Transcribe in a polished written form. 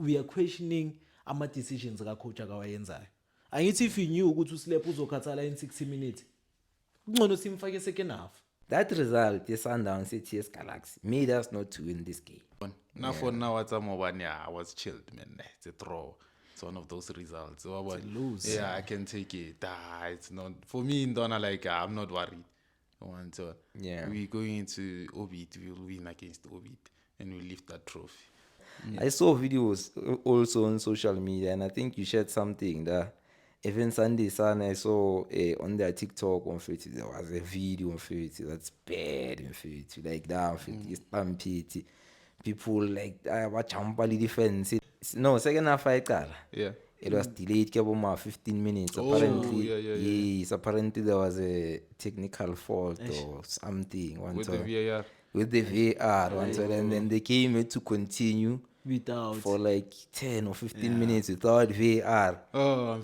we are questioning ama-decisions ka-coach akawayenzayo. Angithi if you knew ukuthi uSlep uzokhathala in 60 minutes, ngcono simfake second half. That result, the Sundowns TS Galaxy, made us not to win this game. Now for now, what's I was chilled, man. It's a throw. It's one of those results. So It's a lose. Yeah, I can take it. It's not for me. In Donna, like I'm not worried. Yeah. We going into Obit. We'll win against Obit, and we lift that trophy. I saw videos also on social media, and I think you shared something that even Sunday Sun, I saw on their TikTok on Facebook, there was a video on Facebook that's bad in Facebook, like that, it's stampede. People like watch Hampali defense. No, second half I got. Yeah. It was delayed 15 minutes. Apparently, yes, apparently there was a technical fault or something. With the VAR. With the VAR, and then they came to continue Without for like 10 or 15 minutes without VAR. Oh,